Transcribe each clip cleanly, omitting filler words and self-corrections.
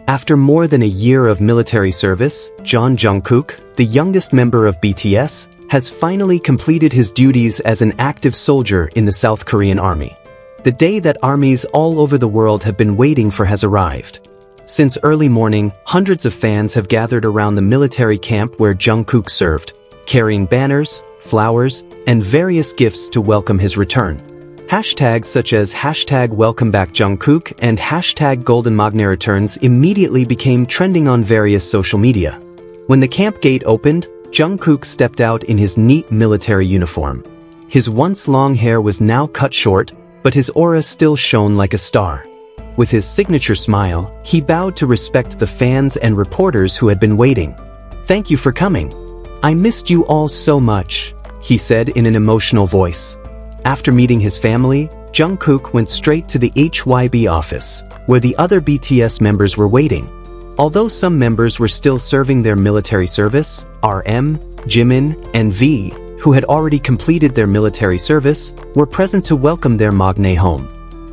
After more than a year of military service, Jungkook, the youngest member of BTS, has finally completed his duties as an active soldier in the South Korean army. The day that armies all over the world have been waiting for has arrived. Since early morning, hundreds of fans have gathered around the military camp where Jungkook served, carrying banners, flowers, and various gifts to welcome his return. Hashtags such as #WelcomeBackJungkook and #GoldenMagneReturns immediately became trending on various social media. When the camp gate opened, Jungkook stepped out in his neat military uniform. His once long hair was now cut short, but his aura still shone like a star. With his signature smile, he bowed to respect the fans and reporters who had been waiting. "Thank you for coming. I missed you all so much," he said in an emotional voice. After meeting his family, Jungkook went straight to the HYB office, where the other BTS members were waiting. Although some members were still serving their military service, RM, Jimin, and V, who had already completed their military service, were present to welcome their magne home.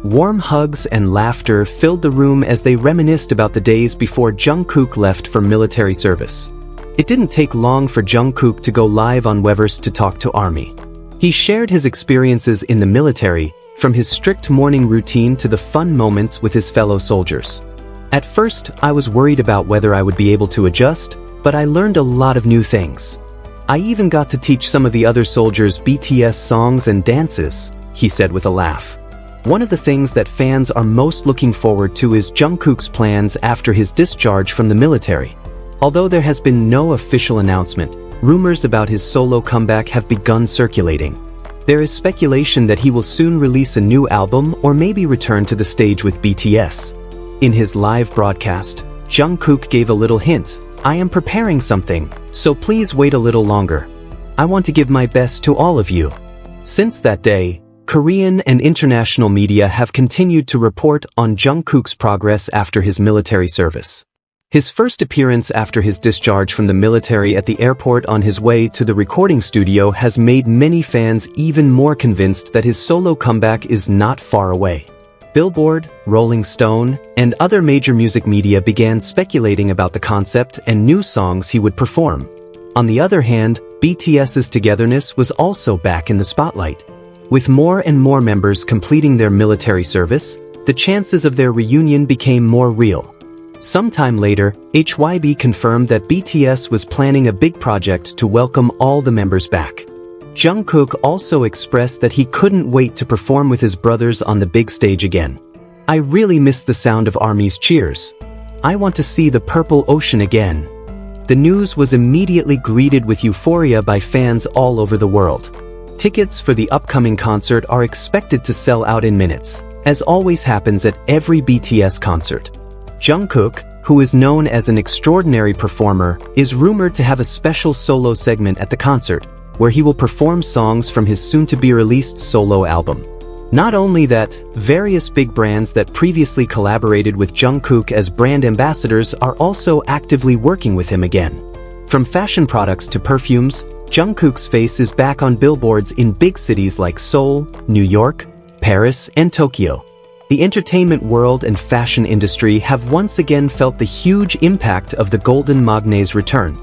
Warm hugs and laughter filled the room as they reminisced about the days before Jungkook left for military service. It didn't take long for Jungkook to go live on Weverse to talk to ARMY. He shared his experiences in the military, from his strict morning routine to the fun moments with his fellow soldiers. "At first, I was worried about whether I would be able to adjust, but I learned a lot of new things. I even got to teach some of the other soldiers BTS songs and dances," he said with a laugh. One of the things that fans are most looking forward to is Jungkook's plans after his discharge from the military. Although there has been no official announcement, rumors about his solo comeback have begun circulating. There is speculation that he will soon release a new album or maybe return to the stage with BTS. In his live broadcast, Jungkook gave a little hint: "I am preparing something, so please wait a little longer. I want to give my best to all of you." Since that day, Korean and international media have continued to report on Jungkook's progress after his military service. His first appearance after his discharge from the military at the airport on his way to the recording studio has made many fans even more convinced that his solo comeback is not far away. Billboard, Rolling Stone, and other major music media began speculating about the concept and new songs he would perform. On the other hand, BTS's togetherness was also back in the spotlight. With more and more members completing their military service, the chances of their reunion became more real. Sometime later, HYB confirmed that BTS was planning a big project to welcome all the members back. Jungkook also expressed that he couldn't wait to perform with his brothers on the big stage again. "I really miss the sound of ARMY's cheers. I want to see the purple ocean again." The news was immediately greeted with euphoria by fans all over the world. Tickets for the upcoming concert are expected to sell out in minutes, as always happens at every BTS concert. Jungkook, who is known as an extraordinary performer, is rumored to have a special solo segment at the concert, where he will perform songs from his soon-to-be-released solo album. Not only that, various big brands that previously collaborated with Jungkook as brand ambassadors are also actively working with him again. From fashion products to perfumes, Jungkook's face is back on billboards in big cities like Seoul, New York, Paris, and Tokyo. The entertainment world and fashion industry have once again felt the huge impact of the Golden Magne's return.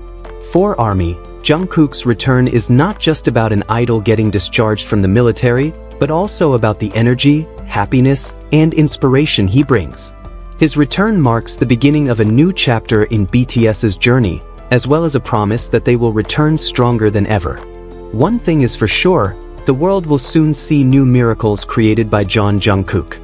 For ARMY, Jungkook's return is not just about an idol getting discharged from the military, but also about the energy, happiness, and inspiration he brings. His return marks the beginning of a new chapter in BTS's journey, as well as a promise that they will return stronger than ever. One thing is for sure, the world will soon see new miracles created by Jungkook.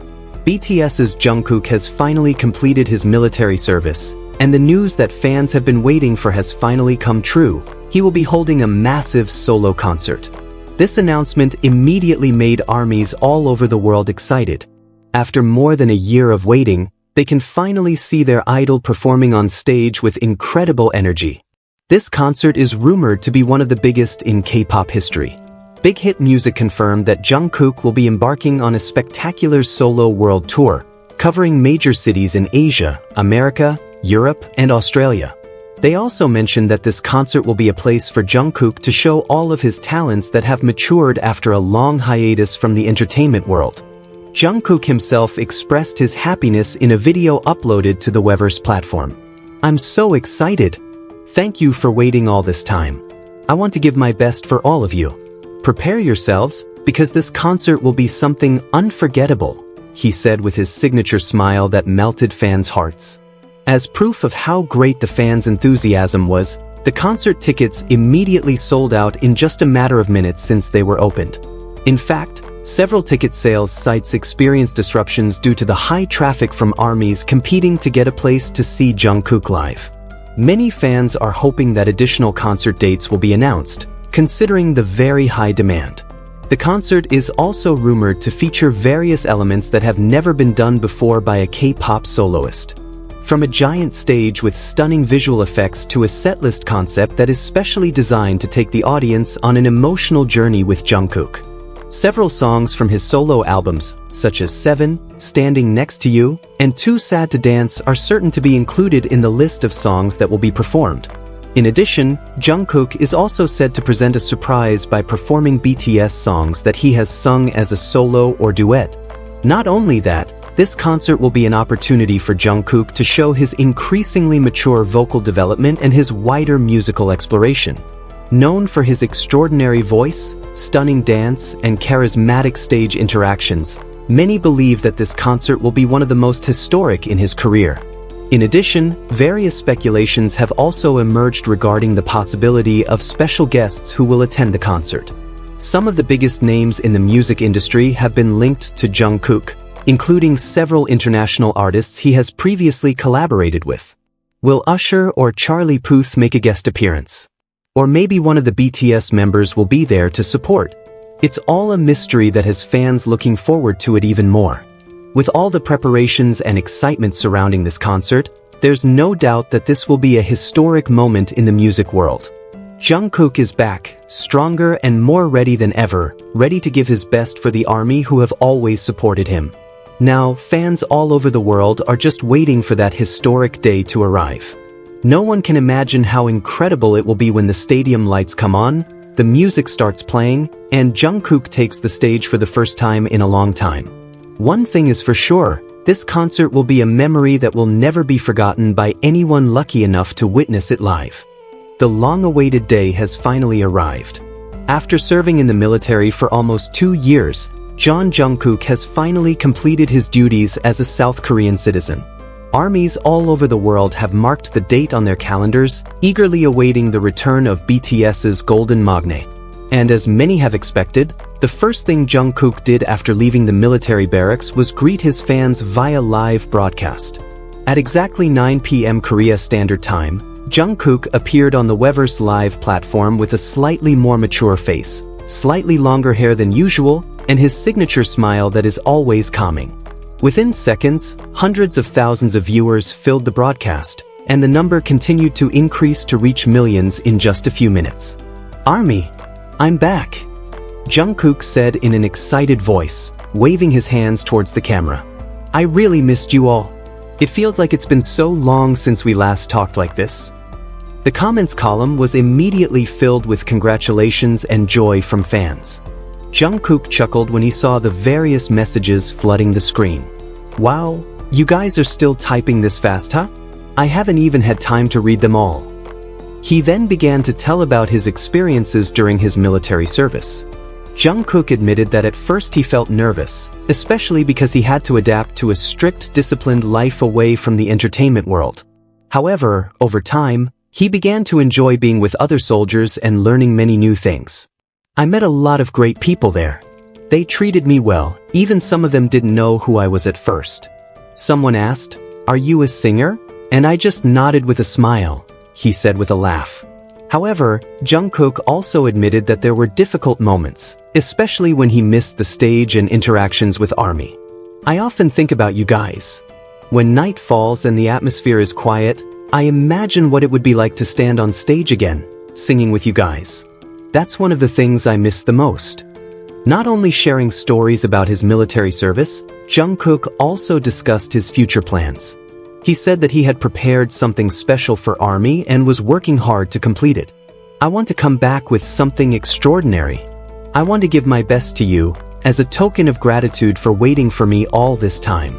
BTS's Jungkook has finally completed his military service, and the news that fans have been waiting for has finally come true. He will be holding a massive solo concert. This announcement immediately made ARMYs all over the world excited. After more than a year of waiting, they can finally see their idol performing on stage with incredible energy. This concert is rumored to be one of the biggest in K-pop history. Big Hit Music confirmed that Jungkook will be embarking on a spectacular solo world tour, covering major cities in Asia, America, Europe, and Australia. They also mentioned that this concert will be a place for Jungkook to show all of his talents that have matured after a long hiatus from the entertainment world. Jungkook himself expressed his happiness in a video uploaded to the Weverse platform. "I'm so excited. Thank you for waiting all this time. I want to give my best for all of you. Prepare yourselves, because this concert will be something unforgettable," he said with his signature smile that melted fans' hearts. As proof of how great the fans' enthusiasm was, the concert tickets immediately sold out in just a matter of minutes since they were opened. In fact, several ticket sales sites experienced disruptions due to the high traffic from ARMYs competing to get a place to see Jungkook live. Many fans are hoping that additional concert dates will be announced, considering the very high demand. The concert is also rumored to feature various elements that have never been done before by a K-pop soloist. From a giant stage with stunning visual effects to a setlist concept that is specially designed to take the audience on an emotional journey with Jungkook. Several songs from his solo albums, such as 7, Standing Next to You, and Too Sad to Dance are certain to be included in the list of songs that will be performed. In addition, Jungkook is also said to present a surprise by performing BTS songs that he has sung as a solo or duet. Not only that, this concert will be an opportunity for Jungkook to show his increasingly mature vocal development and his wider musical exploration. Known for his extraordinary voice, stunning dance, and charismatic stage interactions, many believe that this concert will be one of the most historic in his career. In addition, various speculations have also emerged regarding the possibility of special guests who will attend the concert. Some of the biggest names in the music industry have been linked to Jungkook, including several international artists he has previously collaborated with. Will Usher or Charlie Puth make a guest appearance? Or maybe one of the BTS members will be there to support. It's all a mystery that has fans looking forward to it even more. With all the preparations and excitement surrounding this concert, there's no doubt that this will be a historic moment in the music world. Jungkook is back, stronger and more ready than ever, ready to give his best for the ARMY who have always supported him. Now, fans all over the world are just waiting for that historic day to arrive. No one can imagine how incredible it will be when the stadium lights come on, the music starts playing, and Jungkook takes the stage for the first time in a long time. One thing is for sure, this concert will be a memory that will never be forgotten by anyone lucky enough to witness it live. The long-awaited day has finally arrived. After serving in the military for almost 2 years, Jungkook has finally completed his duties as a South Korean citizen. ARMYs all over the world have marked the date on their calendars, eagerly awaiting the return of BTS's Golden Magne. And as many have expected, the first thing Jungkook did after leaving the military barracks was greet his fans via live broadcast. At exactly 9 p.m. Korea Standard Time, Jungkook appeared on the Weverse Live platform with a slightly more mature face, slightly longer hair than usual, and his signature smile that is always calming. Within seconds, hundreds of thousands of viewers filled the broadcast, and the number continued to increase to reach millions in just a few minutes. "ARMY, I'm back," Jungkook said in an excited voice, waving his hands towards the camera. "I really missed you all. It feels like it's been so long since we last talked like this." The comments column was immediately filled with congratulations and joy from fans. Jungkook chuckled when he saw the various messages flooding the screen. "Wow, you guys are still typing this fast, huh? I haven't even had time to read them all." He then began to tell about his experiences during his military service. Jungkook admitted that at first he felt nervous, especially because he had to adapt to a strict, disciplined life away from the entertainment world. However, over time, he began to enjoy being with other soldiers and learning many new things. "I met a lot of great people there. They treated me well, even some of them didn't know who I was at first. Someone asked, 'Are you a singer?' And I just nodded with a smile," he said with a laugh. However, Jungkook also admitted that there were difficult moments, especially when he missed the stage and interactions with ARMY. "I often think about you guys. When night falls and the atmosphere is quiet, I imagine what it would be like to stand on stage again, singing with you guys. That's one of the things I miss the most." Not only sharing stories about his military service, Jungkook also discussed his future plans. He said that he had prepared something special for ARMY and was working hard to complete it. "I want to come back with something extraordinary. I want to give my best to you, as a token of gratitude for waiting for me all this time.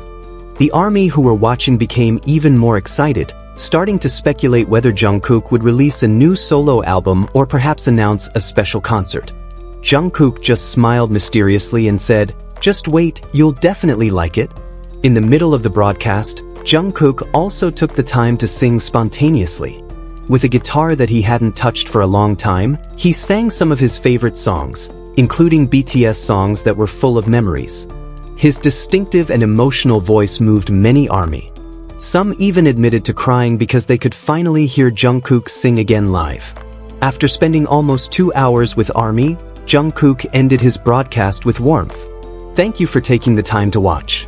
The army who were watching became even more excited, starting to speculate whether Jungkook would release a new solo album or perhaps announce a special concert. Jungkook just smiled mysteriously and said, "Just wait, you'll definitely like it." In the middle of the broadcast, Jungkook also took the time to sing spontaneously. With a guitar that he hadn't touched for a long time, he sang some of his favorite songs, including BTS songs that were full of memories. His distinctive and emotional voice moved many ARMY. Some even admitted to crying because they could finally hear Jungkook sing again live. After spending almost 2 hours with ARMY, Jungkook ended his broadcast with warmth. "Thank you for taking the time to watch.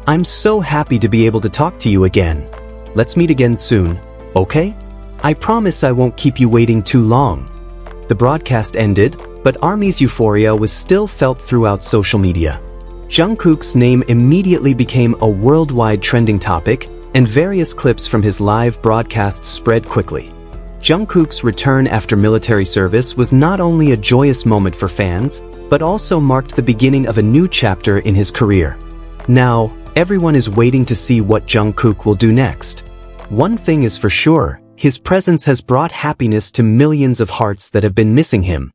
I'm so happy to be able to talk to you again. Let's meet again soon, okay? I promise I won't keep you waiting too long." The broadcast ended, but ARMY's euphoria was still felt throughout social media. Jungkook's name immediately became a worldwide trending topic, and various clips from his live broadcasts spread quickly. Jungkook's return after military service was not only a joyous moment for fans, but also marked the beginning of a new chapter in his career. Now, everyone is waiting to see what Jungkook will do next. One thing is for sure, his presence has brought happiness to millions of hearts that have been missing him.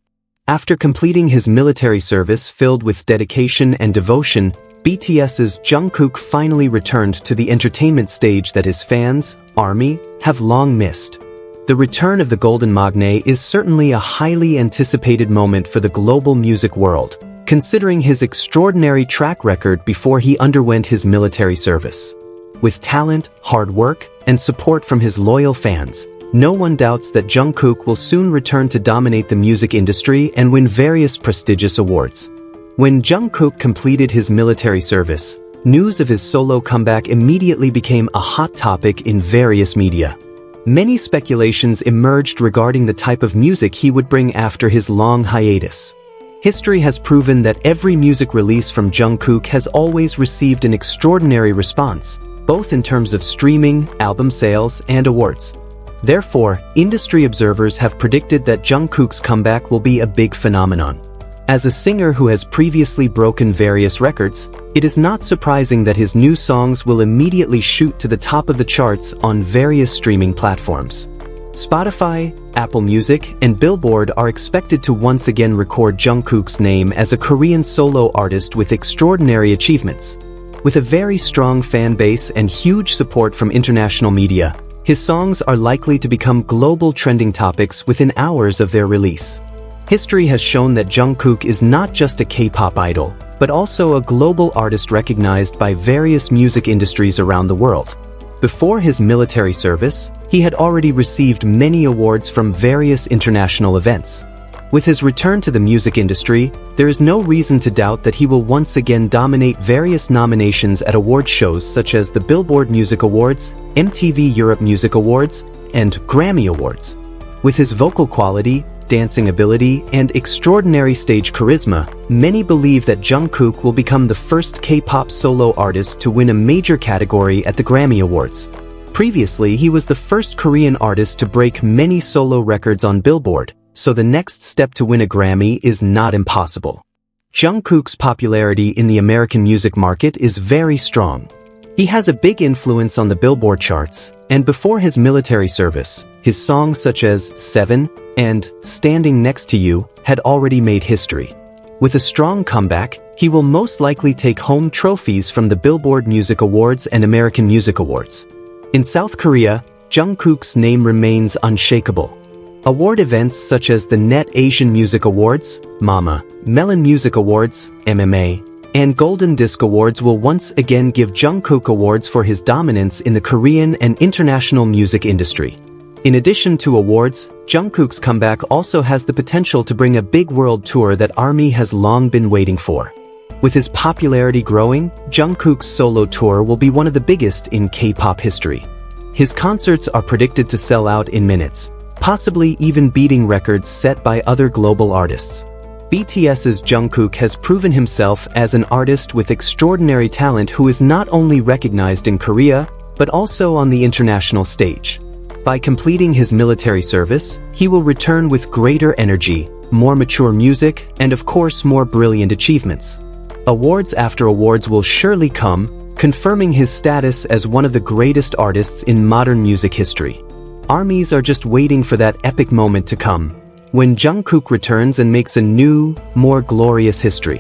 After completing his military service filled with dedication and devotion, BTS's Jungkook finally returned to the entertainment stage that his fans, ARMY, have long missed. The return of the Golden Magne is certainly a highly anticipated moment for the global music world, considering his extraordinary track record before he underwent his military service. With talent, hard work, and support from his loyal fans, no one doubts that Jungkook will soon return to dominate the music industry and win various prestigious awards. When Jungkook completed his military service, news of his solo comeback immediately became a hot topic in various media. Many speculations emerged regarding the type of music he would bring after his long hiatus. History has proven that every music release from Jungkook has always received an extraordinary response, both in terms of streaming, album sales, and awards. Therefore, industry observers have predicted that Jungkook's comeback will be a big phenomenon. As a singer who has previously broken various records, it is not surprising that his new songs will immediately shoot to the top of the charts on various streaming platforms. Spotify, Apple Music, and Billboard are expected to once again record Jungkook's name as a Korean solo artist with extraordinary achievements. With a very strong fan base and huge support from international media, his songs are likely to become global trending topics within hours of their release. History has shown that Jungkook is not just a K-pop idol, but also a global artist recognized by various music industries around the world. Before his military service, he had already received many awards from various international events. With his return to the music industry, there is no reason to doubt that he will once again dominate various nominations at award shows such as the Billboard Music Awards, MTV Europe Music Awards, and Grammy Awards. With his vocal quality, dancing ability, and extraordinary stage charisma, many believe that Jungkook will become the first K-pop solo artist to win a major category at the Grammy Awards. Previously, he was the first Korean artist to break many solo records on Billboard, so the next step to win a Grammy is not impossible. Jungkook's popularity in the American music market is very strong. He has a big influence on the Billboard charts, and before his military service, his songs such as 7 and Standing Next to You had already made history. With a strong comeback, he will most likely take home trophies from the Billboard Music Awards and American Music Awards. In South Korea, Jungkook's name remains unshakable. Award events such as the Net Asian Music Awards, MAMA, Melon Music Awards, MMA, and Golden Disc Awards will once again give Jungkook awards for his dominance in the Korean and international music industry. In addition to awards, Jungkook's comeback also has the potential to bring a big world tour that ARMY has long been waiting for. With his popularity growing, Jungkook's solo tour will be one of the biggest in K-pop history. His concerts are predicted to sell out in minutes, possibly even beating records set by other global artists. BTS's Jungkook has proven himself as an artist with extraordinary talent who is not only recognized in Korea, but also on the international stage. By completing his military service, he will return with greater energy, more mature music, and of course more brilliant achievements. Awards after awards will surely come, confirming his status as one of the greatest artists in modern music history. ARMYs are just waiting for that epic moment to come, when Jungkook returns and makes a new, more glorious history.